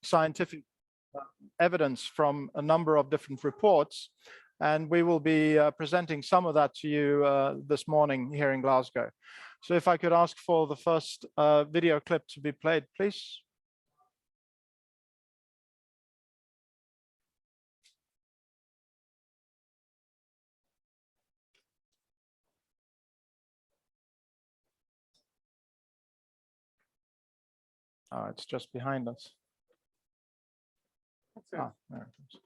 scientific evidence from a number of different reports, and we will be presenting some of that to you this morning here in Glasgow. So if I could ask for the first video clip to be played, please. Oh, it's just behind us. Ah, there it is.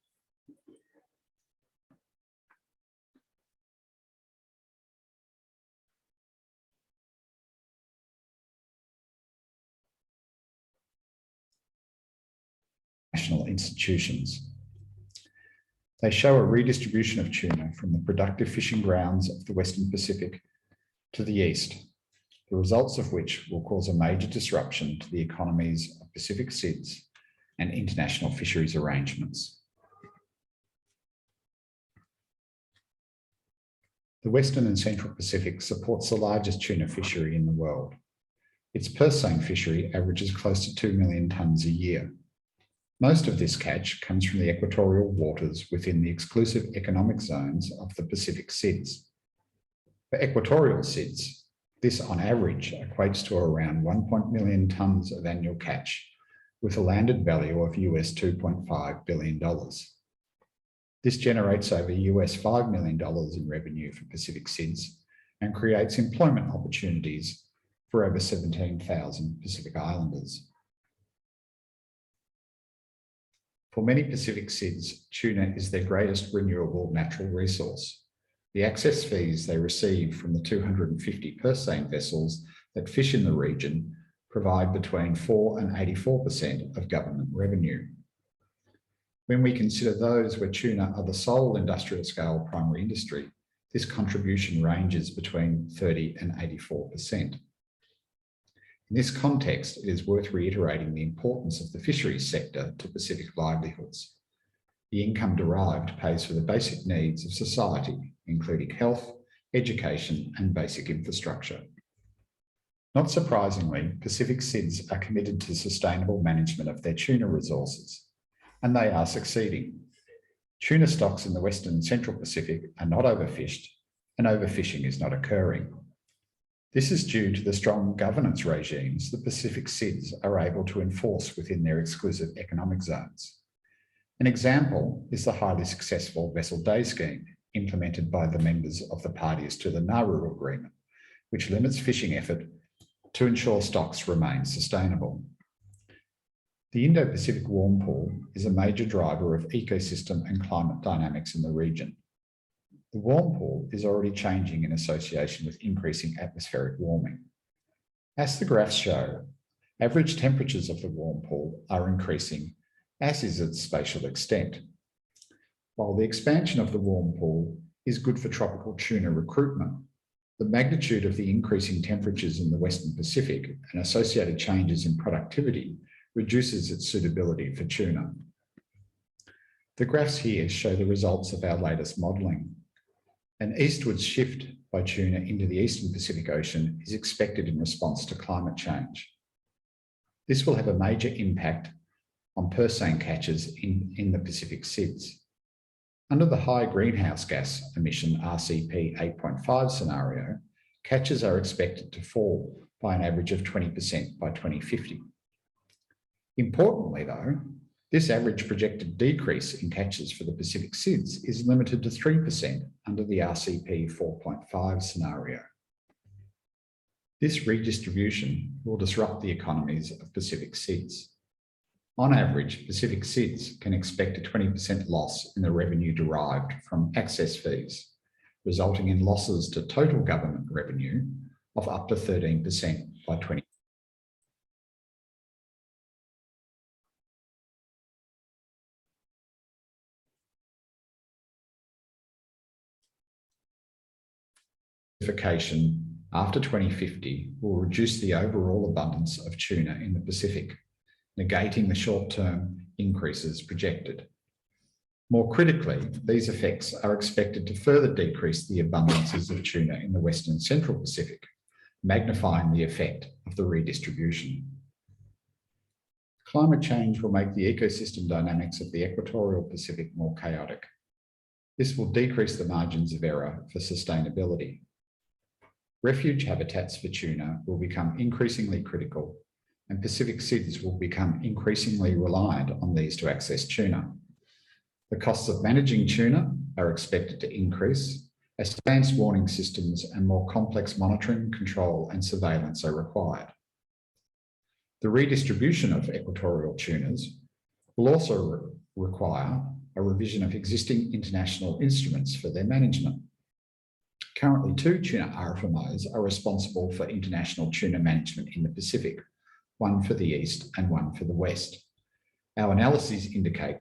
National institutions. They show a redistribution of tuna from the productive fishing grounds of the Western Pacific to the east, the results of which will cause a major disruption to the economies of Pacific SIDS and international fisheries arrangements. The Western and Central Pacific supports the largest tuna fishery in the world. Its purse seine fishery averages close to 2 million tonnes a year. Most of this catch comes from the equatorial waters within the exclusive economic zones of the Pacific SIDS. For equatorial SIDS, this on average equates to around 1 million tonnes of annual catch, with a landed value of US $2.5 billion. This generates over US $5 million in revenue for Pacific SIDS and creates employment opportunities for over 17,000 Pacific Islanders. For many Pacific SIDS, tuna is their greatest renewable natural resource. The access fees they receive from the 250 purse seine vessels that fish in the region provide between 4% and 84% of government revenue. When we consider those where tuna are the sole industrial scale primary industry, this contribution ranges between 30% and 84%. In this context, it is worth reiterating the importance of the fisheries sector to Pacific livelihoods. The income derived pays for the basic needs of society, including health, education, and basic infrastructure. Not surprisingly, Pacific SIDS are committed to sustainable management of their tuna resources, and they are succeeding. Tuna stocks in the Western and Central Pacific are not overfished, and overfishing is not occurring. This is due to the strong governance regimes the Pacific SIDS are able to enforce within their exclusive economic zones. An example is the highly successful Vessel Day Scheme implemented by the members of the parties to the Nauru Agreement, which limits fishing effort to ensure stocks remain sustainable. The Indo-Pacific warm pool is a major driver of ecosystem and climate dynamics in the region. The warm pool is already changing in association with increasing atmospheric warming. As the graphs show, average temperatures of the warm pool are increasing, as is its spatial extent. While the expansion of the warm pool is good for tropical tuna recruitment, the magnitude of the increasing temperatures in the Western Pacific and associated changes in productivity reduces its suitability for tuna. The graphs here show the results of our latest modelling. An eastwards shift by tuna into the Eastern Pacific Ocean is expected in response to climate change. This will have a major impact on purse seine catches in the Pacific SIDS. Under the high greenhouse gas emission RCP 8.5 scenario, catches are expected to fall by an average of 20% by 2050. Importantly though, this average projected decrease in catches for the Pacific SIDS is limited to 3% under the RCP 4.5 scenario. This redistribution will disrupt the economies of Pacific SIDS. On average, Pacific SIDS can expect a 20% loss in the revenue derived from access fees, resulting in losses to total government revenue of up to 13% by 2020. After 2050 will reduce the overall abundance of tuna in the Pacific, negating the short-term increases projected. More critically, these effects are expected to further decrease the abundances of tuna in the Western and Central Pacific, magnifying the effect of the redistribution. Climate change will make the ecosystem dynamics of the equatorial Pacific more chaotic. This will decrease the margins of error for sustainability. Refuge habitats for tuna will become increasingly critical, and Pacific SIDS will become increasingly reliant on these to access tuna. The costs of managing tuna are expected to increase as advanced warning systems and more complex monitoring, control, and surveillance are required. The redistribution of equatorial tunas will also require a revision of existing international instruments for their management. Currently, 2 tuna RFMOs are responsible for international tuna management in the Pacific, one for the East and one for the West. Our analyses indicate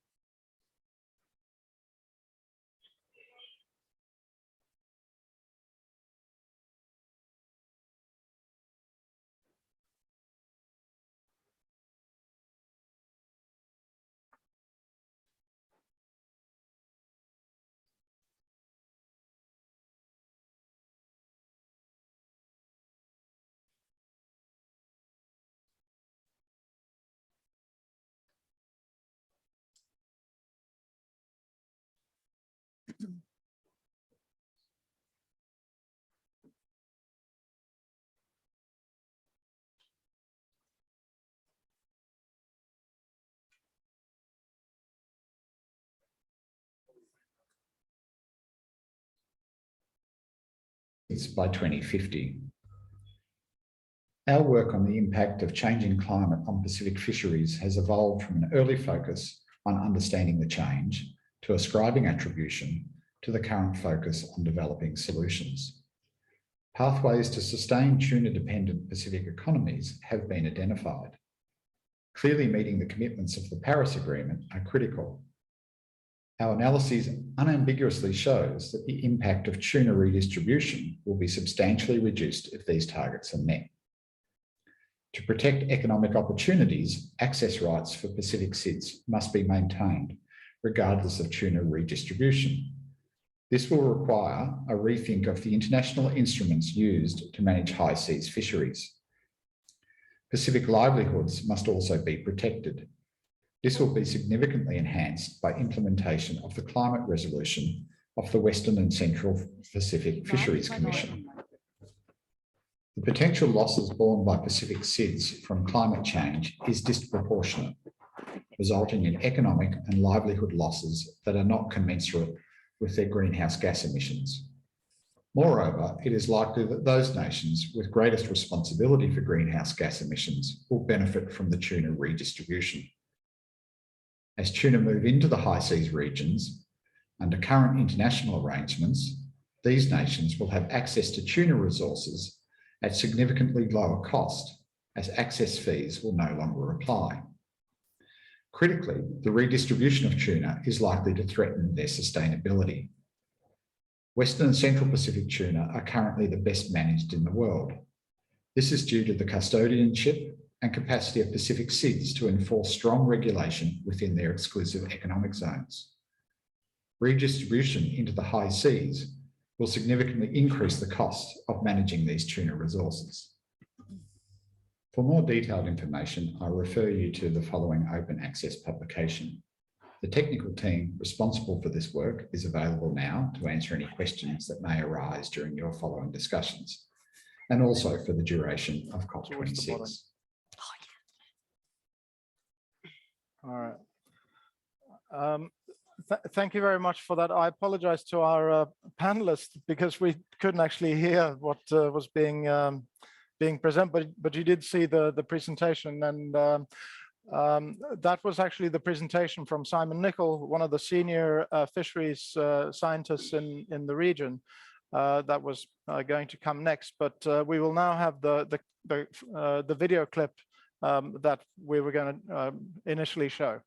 by 2050. Our work on the impact of changing climate on Pacific fisheries has evolved from an early focus on understanding the change to ascribing attribution to the current focus on developing solutions. Pathways to sustain tuna-dependent Pacific economies have been identified. Clearly meeting the commitments of the Paris Agreement are critical. Our analysis unambiguously shows that the impact of tuna redistribution will be substantially reduced if these targets are met. To protect economic opportunities, access rights for Pacific SIDS must be maintained, regardless of tuna redistribution. This will require a rethink of the international instruments used to manage high seas fisheries. Pacific livelihoods must also be protected. This will be significantly enhanced by implementation of the climate resolution of the Western and Central Pacific Fisheries Commission. The potential losses borne by Pacific SIDS from climate change is disproportionate, resulting in economic and livelihood losses that are not commensurate with their greenhouse gas emissions. Moreover, it is likely that those nations with greatest responsibility for greenhouse gas emissions will benefit from the tuna redistribution. As tuna move into the high seas regions, under current international arrangements, these nations will have access to tuna resources at significantly lower cost, as access fees will no longer apply. Critically, the redistribution of tuna is likely to threaten their sustainability. Western and Central Pacific tuna are currently the best managed in the world. This is due to the custodianship and capacity of Pacific SIDS to enforce strong regulation within their exclusive economic zones. Redistribution into the high seas will significantly increase the cost of managing these tuna resources. For more detailed information, I refer you to the following open access publication. The technical team responsible for this work is available now to answer any questions that may arise during your following discussions, and also for the duration of COP26. All right. Thank you very much for that. I apologize to our panelists because we couldn't actually hear what was being presented, but you did see the presentation, and that was actually the presentation from Simon Nicol, one of the senior fisheries scientists in the region, that was going to come next. But we will now have the video clip that we were going to initially show.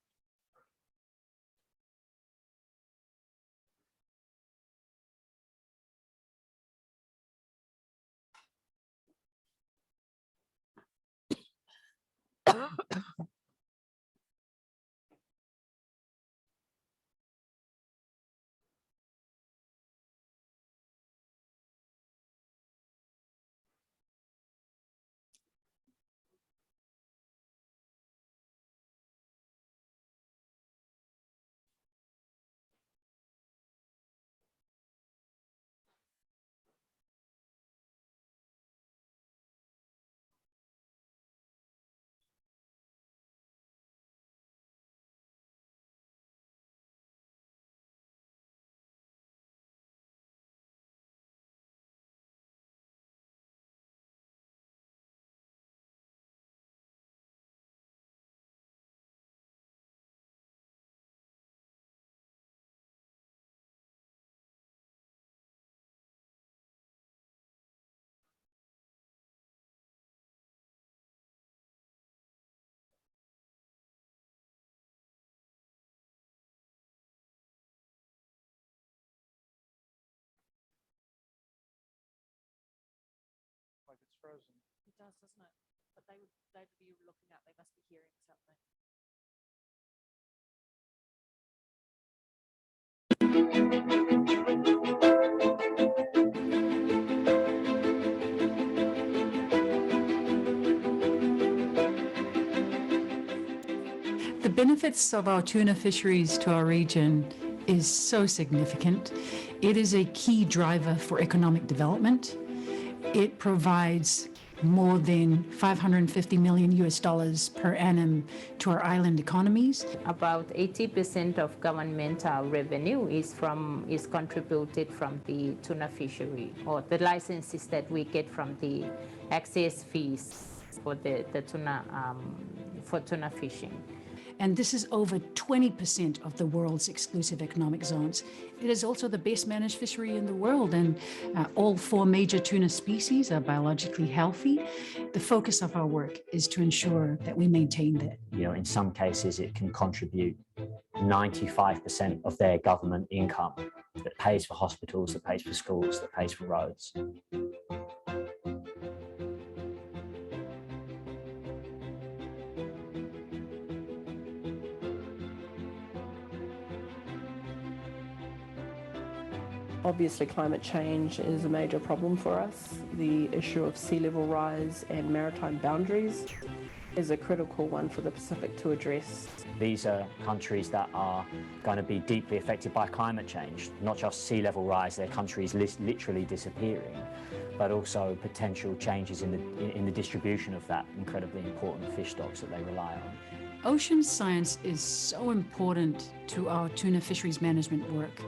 frozen. It does, doesn't it? But they'd be looking at, they must be hearing something. The benefits of our tuna fisheries to our region is so significant. It is a key driver for economic development. It provides more than $550 million per annum to our island economies. About 80% of governmental revenue is contributed from the tuna fishery, or the licenses that we get from the access fees for the tuna for tuna fishing. And this is over 20% of the world's exclusive economic zones. It is also the best managed fishery in the world, and all 4 major tuna species are biologically healthy. The focus of our work is to ensure that we maintain that. You know, in some cases, it can contribute 95% of their government income that pays for hospitals, that pays for schools, that pays for roads. Obviously, climate change is a major problem for us. The issue of sea level rise and maritime boundaries is a critical one for the Pacific to address. These are countries that are going to be deeply affected by climate change, not just sea level rise, their countries literally disappearing, but also potential changes in the distribution of that incredibly important fish stocks that they rely on. Ocean science is so important to our tuna fisheries management work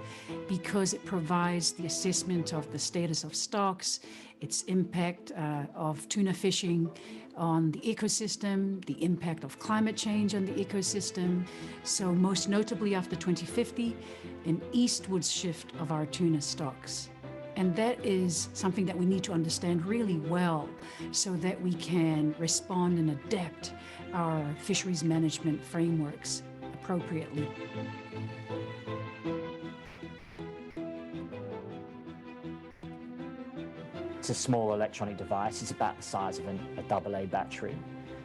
because it provides the assessment of the status of stocks, its impact of tuna fishing on the ecosystem, the impact of climate change on the ecosystem. So most notably after 2050, an eastwards shift of our tuna stocks. And that is something that we need to understand really well so that we can respond and adapt our fisheries management frameworks appropriately. It's a small electronic device. It's about the size of a AA battery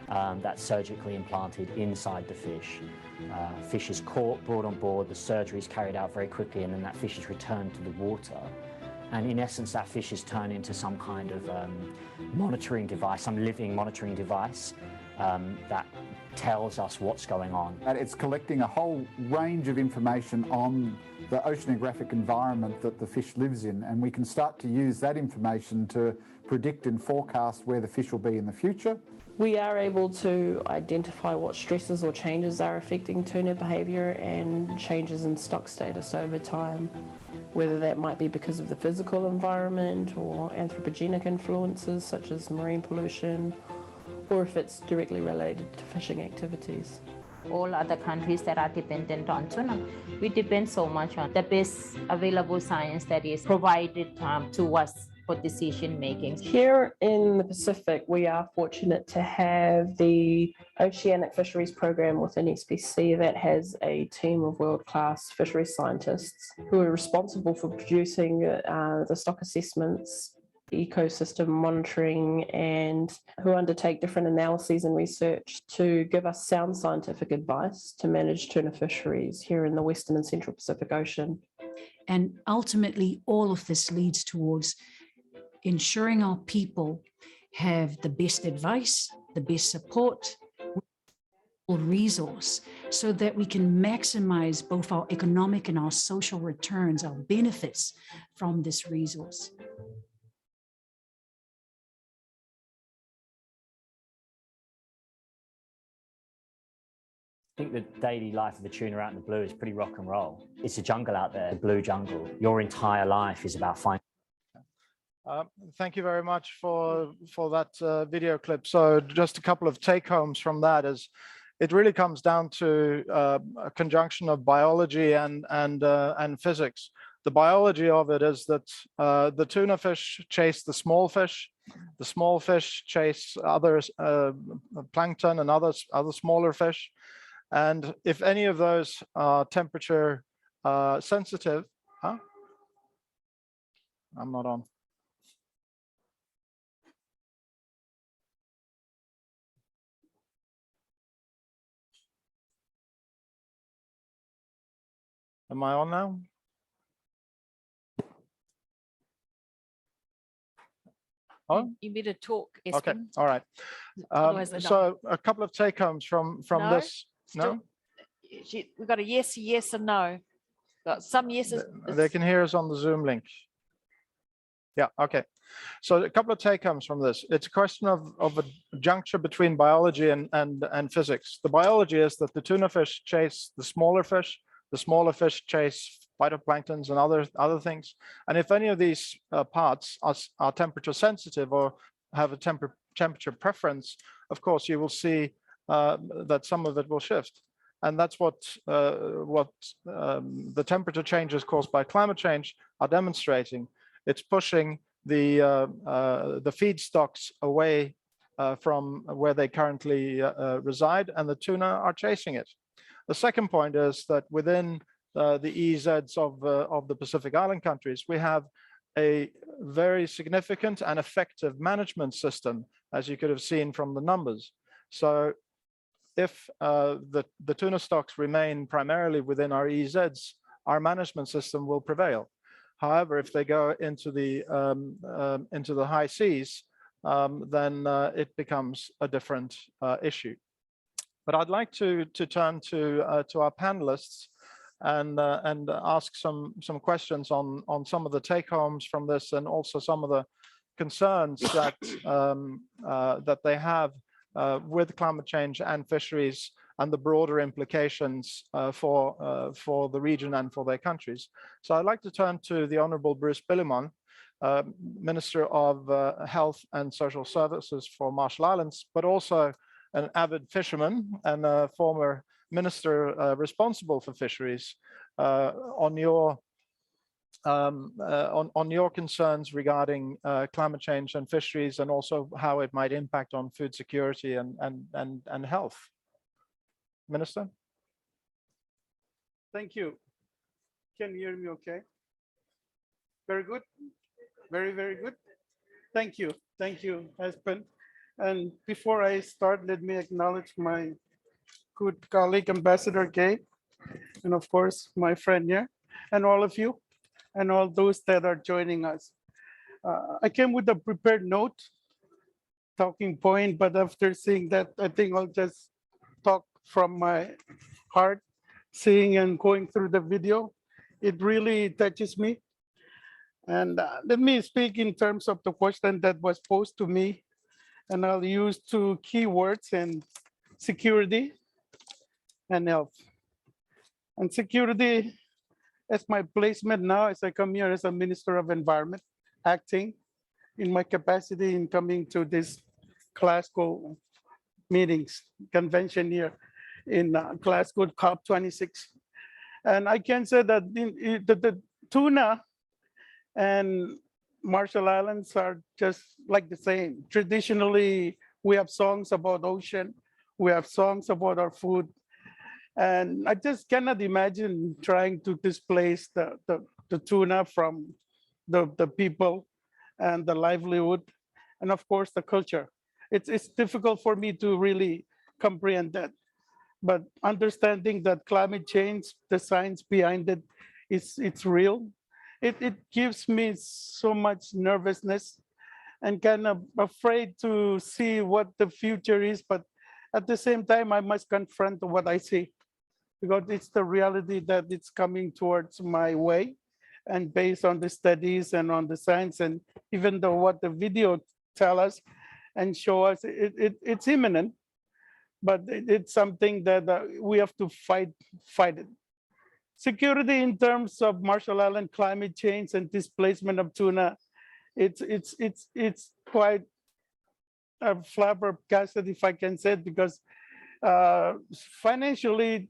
that's surgically implanted inside the fish. Fish is caught, brought on board, the surgery is carried out very quickly, and then that fish is returned to the water. And in essence, that fish is turned into some kind of monitoring device, some living monitoring device that tells us what's going on. And it's collecting a whole range of information on the oceanographic environment that the fish lives in, and we can start to use that information to predict and forecast where the fish will be in the future. We are able to identify what stresses or changes are affecting tuna behaviour and changes in stock status over time, whether that might be because of the physical environment or anthropogenic influences such as marine pollution, or if it's directly related to fishing activities. All other countries that are dependent on tuna, we depend so much on the best available science that is provided to us for decision making. Here in the Pacific, we are fortunate to have the Oceanic Fisheries Program within SPC that has a team of world-class fisheries scientists who are responsible for producing the stock assessments, ecosystem monitoring, and who undertake different analyses and research to give us sound scientific advice to manage tuna fisheries here in the Western and Central Pacific Ocean. And ultimately, all of this leads towards ensuring our people have the best advice, the best support, or resource, so that we can maximize both our economic and our social returns, our benefits from this resource. I think the daily life of the tuna out in the blue is pretty rock and roll. It's a jungle out there, the blue jungle. Your entire life is about finding. Thank you very much for that video clip. So just a couple of take homes from that is it really comes down to a conjunction of biology and physics. The biology of it is that the tuna fish chase the small fish chase other plankton and other smaller fish. And if any of those are temperature sensitive, I'm not on. Am I on now? Oh, You better talk, okay, Espen. all right. Otherwise they're not- So a couple of take homes from No, this. Still, we've got a yes and no. Got some yeses. They can hear us on the Zoom link. Yeah, okay. So a couple of take homes from this. It's a question of a juncture between biology and physics. The biology is that the tuna fish chase the smaller fish chase phytoplanktons and other things. And if any of these parts are temperature sensitive or have a temperature preference, of course, you will see that some of it will shift. And that's what the temperature changes caused by climate change are demonstrating. It's pushing the feedstocks away from where they currently reside, and the tuna are chasing it. The second point is that within the EEZs of the Pacific Island countries, we have a very significant and effective management system, as you could have seen from the numbers. So if the tuna stocks remain primarily within our EEZs, our management system will prevail. However, if they go into the high seas, then it becomes a different issue. But I'd like to turn to our panelists and ask some questions on some of the take-homes from this, and also some of the concerns that that they have with climate change and fisheries and the broader implications for the region and for their countries. So I'd like to turn to the Honourable Bruce Billimon, Minister of Health and Social Services for Marshall Islands, but also an avid fisherman and a former minister responsible for fisheries, on your concerns regarding climate change and fisheries, and also how it might impact on food security and health. Minister. Thank you. Can you hear me okay? Very good. Very, very good. Thank you. Thank you, Espen. And before I start, let me acknowledge my good colleague, Ambassador Gay, and of course, my friend here, and all of you, and all those that are joining us. I came with a prepared note, talking point, but after seeing that, I think I'll just talk from my heart, seeing and going through the video. It really touches me. And let me speak in terms of the question that was posed to me, and I'll use two keywords: and security and health. And security, as my placement now as I come here as a Minister of Environment, acting in my capacity in coming to this Glasgow meetings, convention here in Glasgow COP26. And I can say that the tuna and Marshall Islands are just like the same. Traditionally, we have songs about ocean, we have songs about our food. And I just cannot imagine trying to displace the tuna from the people and the livelihood, and of course the culture. It's difficult for me to really comprehend that. But understanding that climate change, the science behind it, it's real. It gives me so much nervousness and kind of afraid to see what the future is. But at the same time, I must confront what I see, because it's the reality that it's coming towards my way, and based on the studies and on the science, and even though what the video tell us and show us, it's imminent, but it's something that we have to fight it. Security in terms of Marshall Island climate change and displacement of tuna, it's quite flabbergasted, if I can say it, because financially,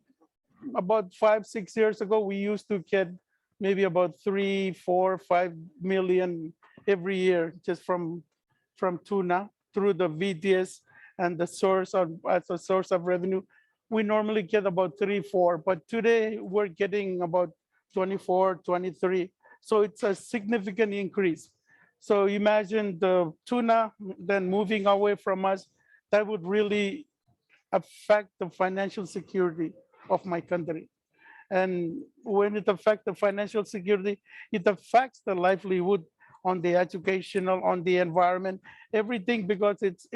about 5-6 years ago, we used to get maybe about 3, 4, 5 million every year just from tuna through the VTS and the source as a source of revenue. We normally get about 3, 4, but today we're getting about 24, 23. So it's a significant increase. So imagine the tuna then moving away from us, that would really affect the financial security of my country. And when it affects the financial security, it affects the livelihood on the educational, on the environment, everything, because it's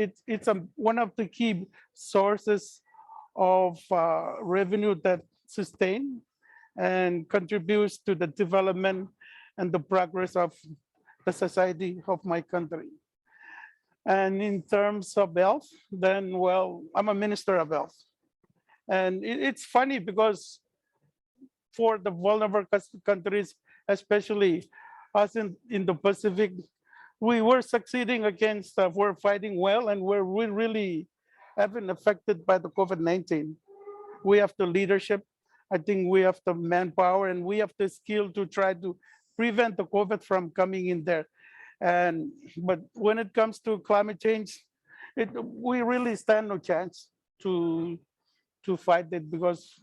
one of the key sources of revenue that sustain and contributes to the development and the progress of the society of my country. And in terms of health, then, well, I'm a minister of health. And it's funny because for the vulnerable countries, especially us in the Pacific, we were succeeding against, we're fighting well, and we really haven't affected by the COVID-19. We have the leadership, I think we have the manpower, and we have the skill to try to prevent the COVID from coming in there. But when it comes to climate change, we really stand no chance to fight it, because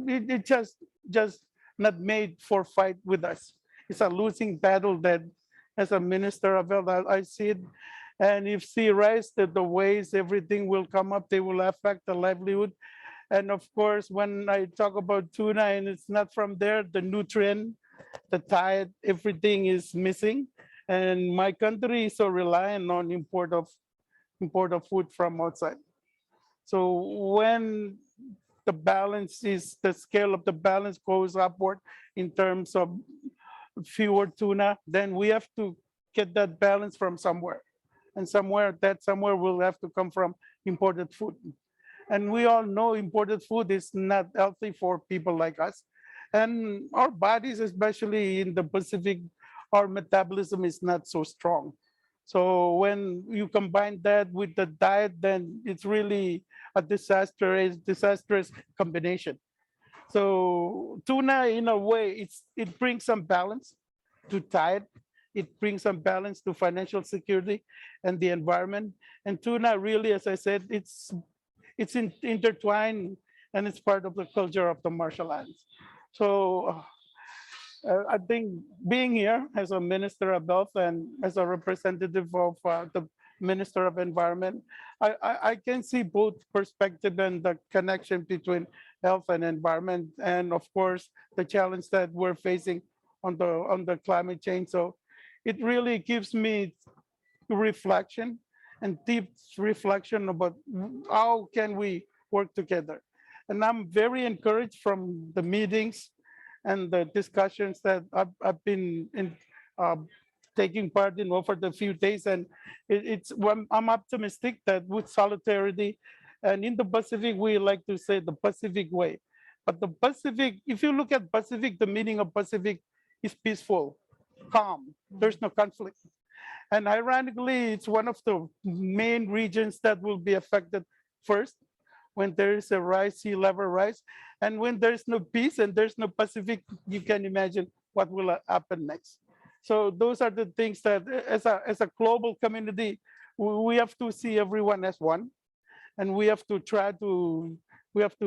it just not made for fight with us. It's a losing battle that, as a minister of health, I see it. And if sea rise, the waves, everything will come up, they will affect the livelihood. And of course, when I talk about tuna and it's not from there, the nutrient, the diet, everything is missing. And my country is so reliant on import of food from outside. So when the scale of the balance goes upward in terms of fewer tuna, then we have to get that balance from somewhere. And that somewhere will have to come from imported food. And we all know imported food is not healthy for people like us. And our bodies, especially in the Pacific, our metabolism is not so strong. So when you combine that with the diet, then it's really a disastrous combination. So tuna, in a way, it brings some balance to diet. It brings some balance to financial security and the environment. And tuna really, as I said, it's intertwined, and it's part of the culture of the Marshall Islands. So I think being here as a minister of health and as a representative of the Minister of Environment, I can see both perspective and the connection between health and environment, and of course the challenge that we're facing on the climate change. So it really gives me reflection and deep reflection about how can we work together. And I'm very encouraged from the meetings and the discussions that I've been taking part in over the few days. And I'm optimistic that with solidarity, and in the Pacific, we like to say the Pacific way. But the Pacific, if you look at Pacific, the meaning of Pacific is peaceful, calm, there's no conflict. And ironically, it's one of the main regions that will be affected first when there is a sea level rise. And when there's no peace and there's no Pacific, you can imagine what will happen next. So those are the things that as a global community, we have to see everyone as one. And we have to try to fight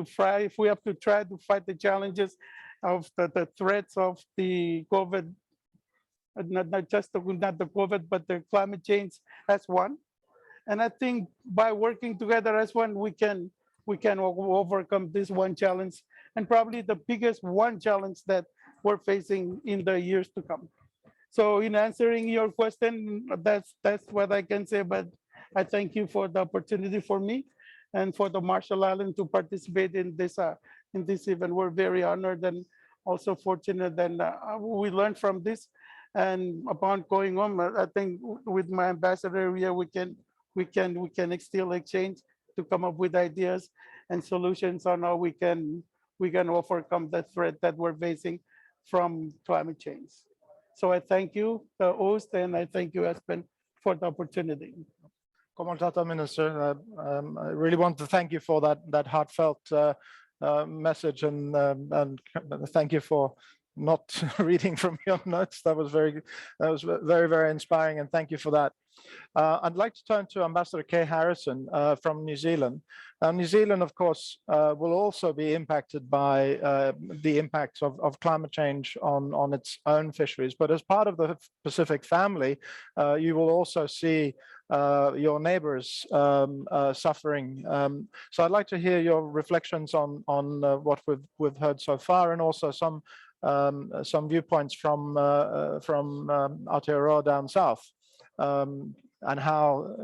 the challenges of the threats of the COVID, not just the COVID, but the climate change as one. And I think by working together as one, we can overcome this one challenge, and probably the biggest one challenge that we're facing in the years to come. So in answering your question, that's what I can say, but I thank you for the opportunity for me and for the Marshall Islands to participate in this event. We're very honored and also fortunate, and we learned from this. And upon going on, I think with my ambassador here, we can still exchange to come up with ideas and solutions on how we can overcome the threat that we're facing from climate change. So I thank you, the host, and I thank you, Espen, for the opportunity. Komal Minister, I really want to thank you for that heartfelt message, and thank you for not reading from your notes. That was very, very inspiring, and thank you for that. I'd like to turn to Ambassador Kay Harrison from New Zealand. New Zealand, of course, will also be impacted by the impacts of climate change on its own fisheries. But as part of the Pacific family, you will also see your neighbors suffering. So I'd like to hear your reflections on what we've heard so far, and also some viewpoints from Aotearoa down south, and how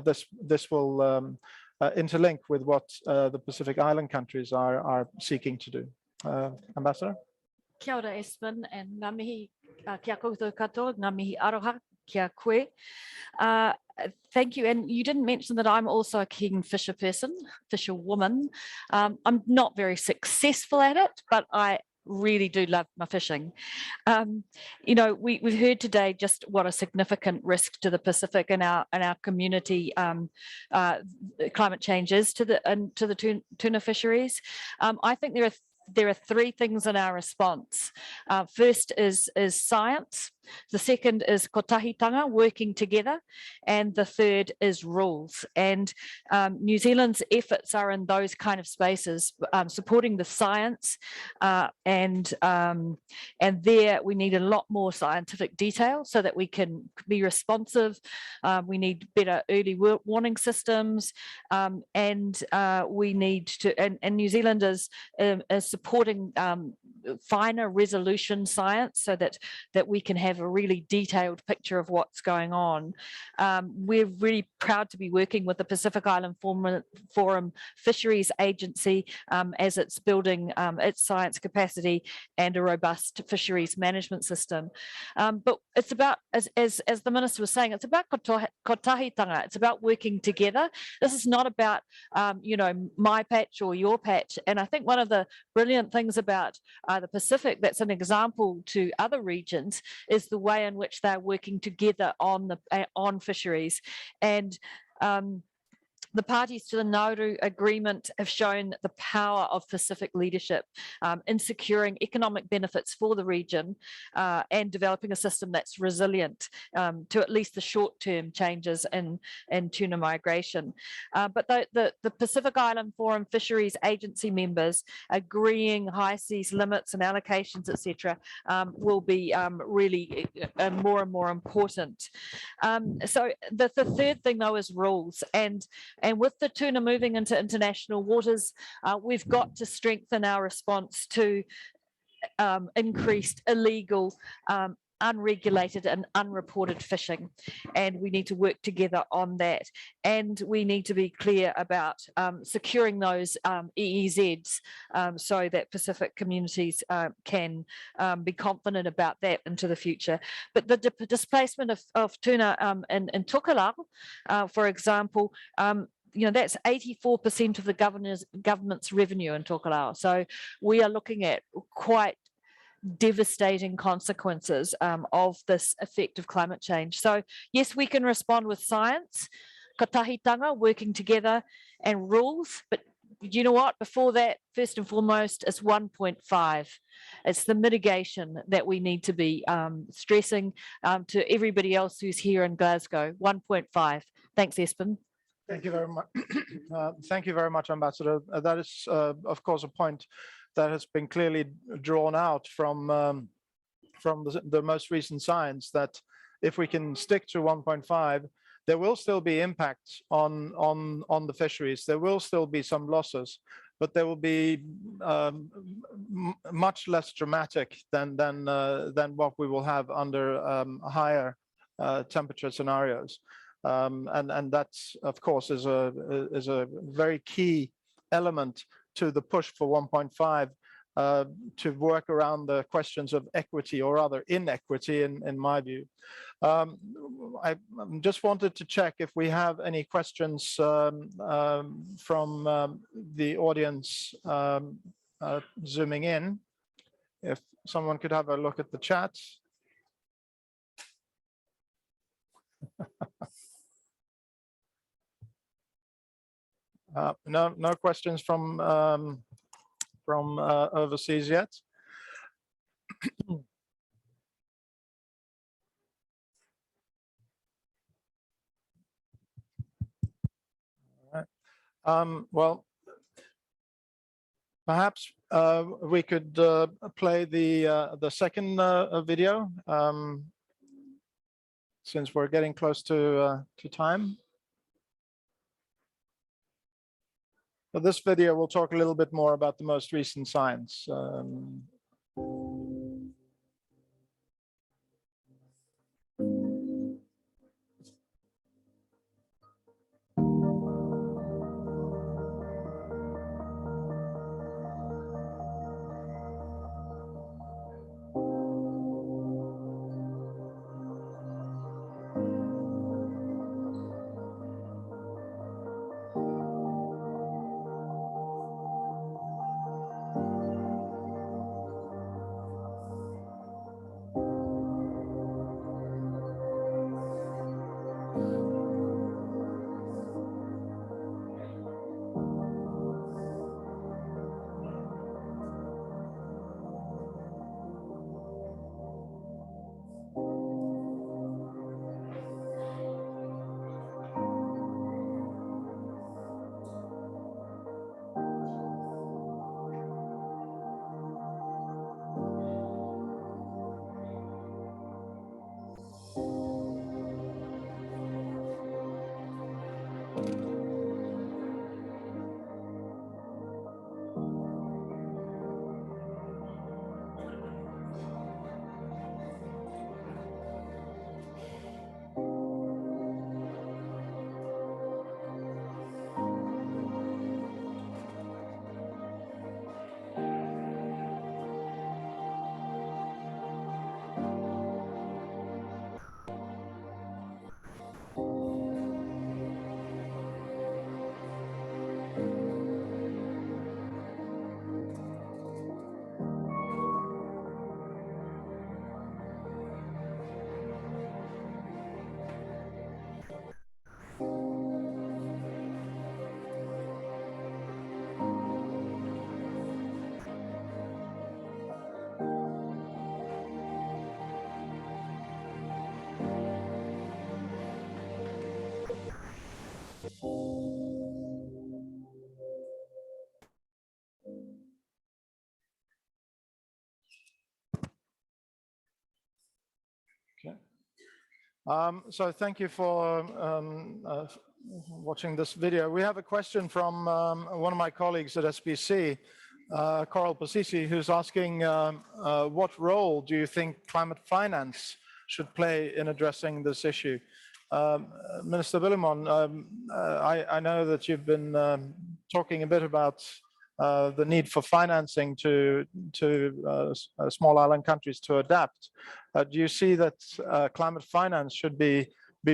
this will interlink with what the Pacific Island countries are seeking to do. Ambassador? Kia ora, Espen, and ngā mihi kia koutou katoa, ngā mihi aroha kia koe. Thank you. And you didn't mention that I'm also a keen fisher person, fisher woman. I'm not very successful at it, but I really do love my fishing. You know, we've heard today just what a significant risk to the Pacific and our community climate change is to the tuna fisheries. I think there are three things in our response. First is science. The second is kotahitanga, working together. And the third is rules. And New Zealand's efforts are in those kind of spaces, supporting the science. And there we need a lot more scientific detail so that we can be responsive. We need better early warning systems. And we need to, and New Zealand is supporting finer resolution science so that we can have a really detailed picture of what's going on. We're really proud to be working with the Pacific Island Forum Fisheries Agency as it's building its science capacity and a robust fisheries management system. But it's about, as the Minister was saying, it's about kotahitanga. It's about working together. This is not about, you know, my patch or your patch. And I think one of the brilliant things about the Pacific that's an example to other regions is the way in which they're working together on fisheries. And the parties to the Nauru Agreement have shown the power of Pacific leadership in securing economic benefits for the region and developing a system that's resilient to at least the short-term changes in tuna migration. But the Pacific Island Forum Fisheries Agency members agreeing high seas limits and allocations, etc., will be really more and more important. So the third thing, though, is rules. And with the tuna moving into international waters, we've got to strengthen our response to increased illegal, unregulated and unreported fishing. And we need to work together on that. And we need to be clear about securing those EEZs so that Pacific communities can be confident about that into the future. But the displacement of tuna in Tokelau, for example, you know, that's 84% of the government's revenue in Tokelau. So we are looking at quite devastating consequences of this effect of climate change. So yes, we can respond with science, kotahitanga, working together, and rules, but you know what? Before that, first and foremost, it's 1.5. It's the mitigation that we need to be stressing to everybody else who's here in Glasgow. 1.5. Thanks, Espen. Thank you very much. Thank you very much, Ambassador. That is, of course, a point that has been clearly drawn out from the most recent science, that if we can stick to 1.5, there will still be impacts on the fisheries. There will still be some losses, but there will be much less dramatic than what we will have under higher temperature scenarios. And that's, of course, is a very key element to the push for 1.5 to work around the questions of equity, or rather inequity, in my view. I just wanted to check if we have any questions from the audience zooming in. If someone could have a look at the chat. No questions from overseas yet. All right. Well, perhaps we could play the second video. since we're getting close to time. But this video will talk a little bit more about the most recent science. So thank you for watching this video. We have a question from one of my colleagues at SPC, Coral Pasisi, who's asking what role do you think climate finance should play in addressing this issue? Minister Willimon, I know that you've been talking a bit about the need for financing to small island countries to adapt. Do you see that climate finance should be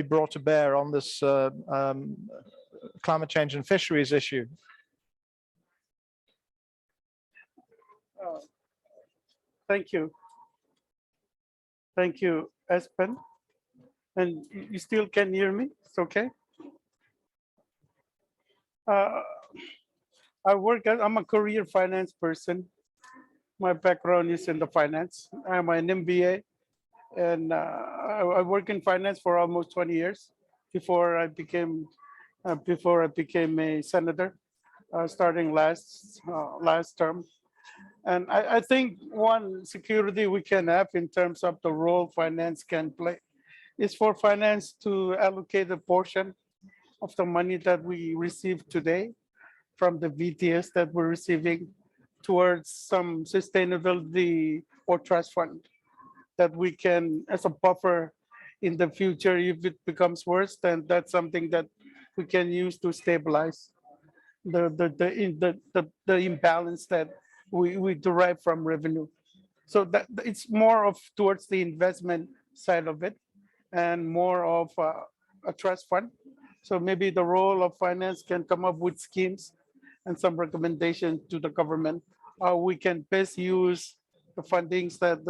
brought to bear on this climate change and fisheries issue? Thank you. Thank you, Espen. And you still can hear me? It's okay. I'm a career finance person. My background is in the finance. I'm an MBA, and I work in finance for almost 20 years before I became a senator, starting last term. And I think one security we can have in terms of the role finance can play is for finance to allocate a portion of the money that we receive today from the VTS that we're receiving towards some sustainability or trust fund that we can, as a buffer in the future, if it becomes worse, then that's something that we can use to stabilize the imbalance that we derive from revenue. So that it's more of towards the investment side of it and more of a trust fund. So maybe the role of finance can come up with schemes and some recommendations to the government how we can best use the fundings that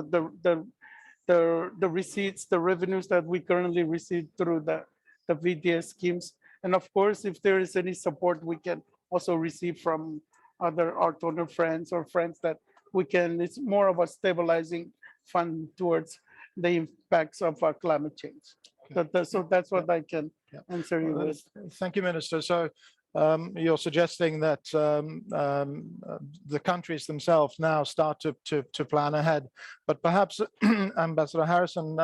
the receipts, the revenues that we currently receive through the VTS schemes. And of course, if there is any support we can also receive from other our donor friends or friends that we can, it's more of a stabilizing fund towards the impacts of climate change. So that's what I can answer you with. Thank you, Minister. So you're suggesting that the countries themselves now start to plan ahead. But perhaps, Ambassador Harrison,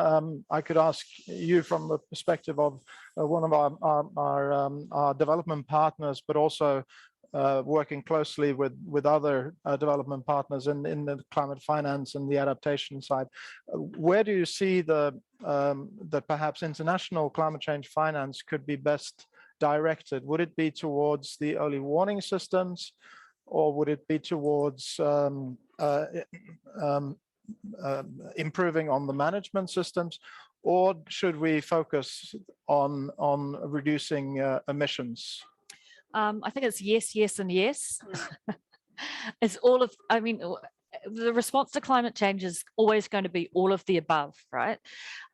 I could ask you from the perspective of one of our development partners, but also working closely with other development partners in the climate finance and the adaptation side. Where do you see that perhaps international climate change finance could be best directed? Would it be towards the early warning systems, or would it be towards improving on the management systems, or should we focus on reducing emissions? I think it's yes, yes, and yes. It's all of, I mean, the response to climate change is always going to be all of the above, right?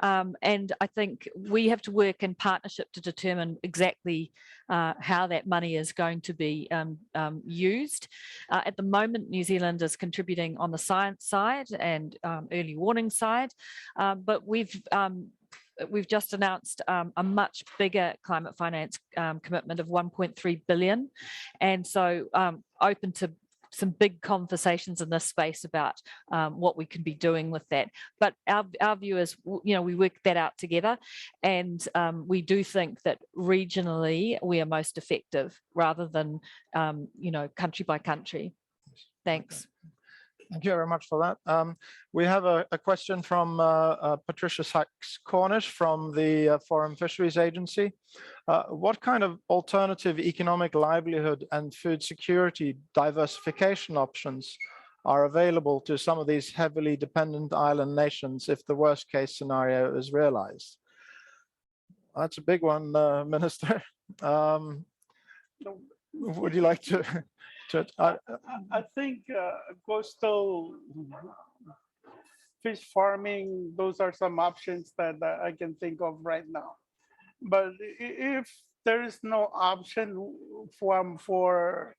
And I think we have to work in partnership to determine exactly how that money is going to be used. At the moment, New Zealand is contributing on the science side and early warning side, but we've just announced a much bigger climate finance commitment of 1.3 billion. And so open to some big conversations in this space about what we can be doing with that. But our view is, you know, we work that out together, and we do think that regionally we are most effective rather than, you know, country by country. Thanks. Thank you very much for that. We have a question from Patricia Sykes-Cornish from the Forum Fisheries Agency. What kind of alternative economic livelihood and food security diversification options are available to some of these heavily dependent island nations if the worst case scenario is realized? That's a big one, Minister. Would you like to? I think coastal fish farming, those are some options that I can think of right now. But if there is no option for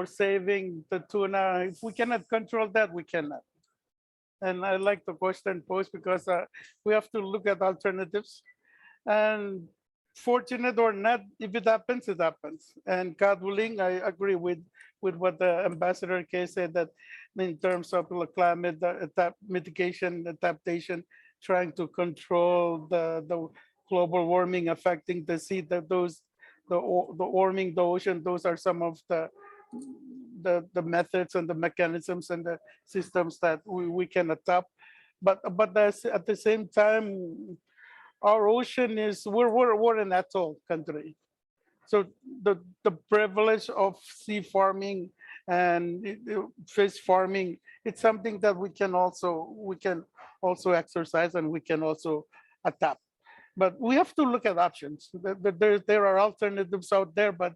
saving the tuna, if we cannot control that, we cannot. And I like the question posed because we have to look at alternatives. And fortunate or not, if it happens, it happens. And God willing, I agree with what the Ambassador Kay said, that in terms of climate mitigation, adaptation, trying to control the global warming affecting the sea, that the warming the ocean, those are some of the methods and the mechanisms and the systems that we can adopt. But at the same time, our ocean is, we're an atoll country. So the privilege of sea farming and fish farming, it's something that we can also exercise and we can also adapt. But we have to look at options. There are alternatives out there, but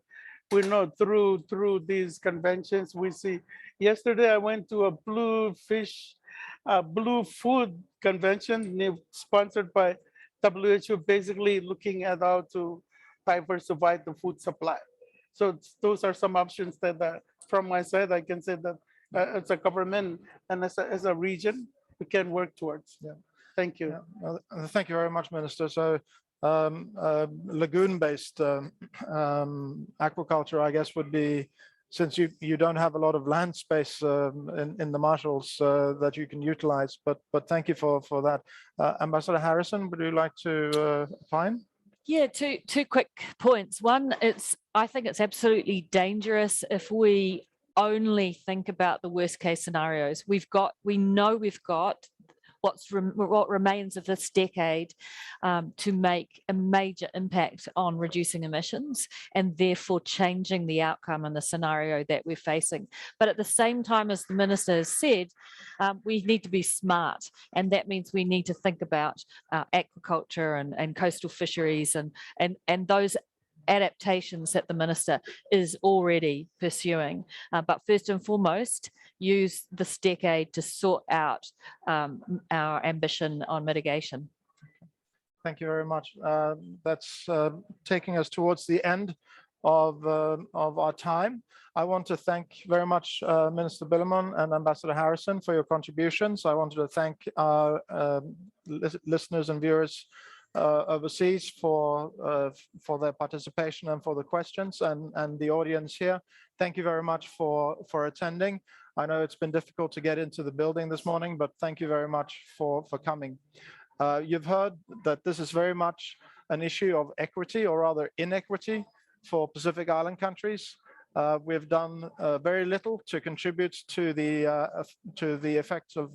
we know through these conventions, we see. Yesterday I went to a blue food convention sponsored by WHO, basically looking at how to diversify the food supply. So those are some options that from my side, I can say that as a government and as a region, we can work towards. Yeah. Thank you. Yeah. Well, thank you very much, Minister. So lagoon-based aquaculture, I guess, would be, since you don't have a lot of land space in the Marshalls that you can utilize, but thank you for that. Ambassador Harrison, would you like to opine? Yeah, two quick points. One, I think it's absolutely dangerous if we only think about the worst case scenarios. We know we've got what remains of this decade to make a major impact on reducing emissions and therefore changing the outcome in the scenario that we're facing. But at the same time, as the Minister has said, we need to be smart, and that means we need to think about aquaculture and coastal fisheries and those adaptations that the Minister is already pursuing. But first and foremost, use this decade to sort out our ambition on mitigation. Thank you very much. That's taking us towards the end of our time. I want to thank very much Minister Billimon and Ambassador Harrison for your contributions. I wanted to thank our listeners and viewers overseas for their participation and for the questions, and the audience here. Thank you very much for attending. I know it's been difficult to get into the building this morning, but thank you very much for coming. You've heard that this is very much an issue of equity, or rather inequity, for Pacific Island countries. We've done very little to contribute to the effects of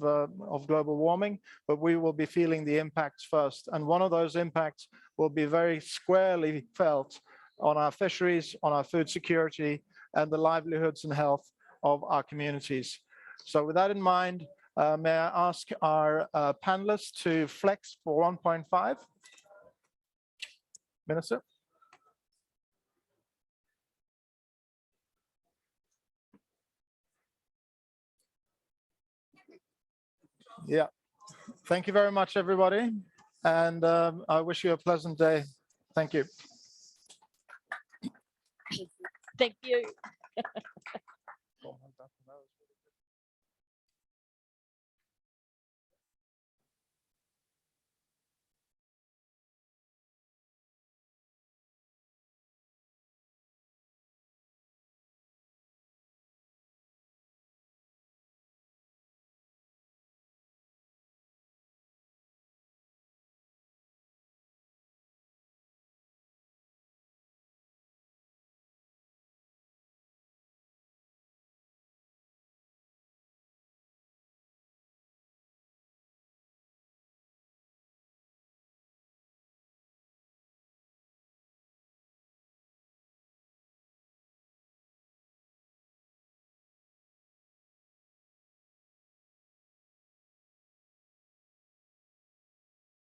global warming, but we will be feeling the impacts first. And one of those impacts will be very squarely felt on our fisheries, on our food security, and the livelihoods and health of our communities. So with that in mind, may I ask our panelists to flex for 1.5? Minister? Yeah, thank you very much, everybody. And I wish you a pleasant day. Thank you. Thank you.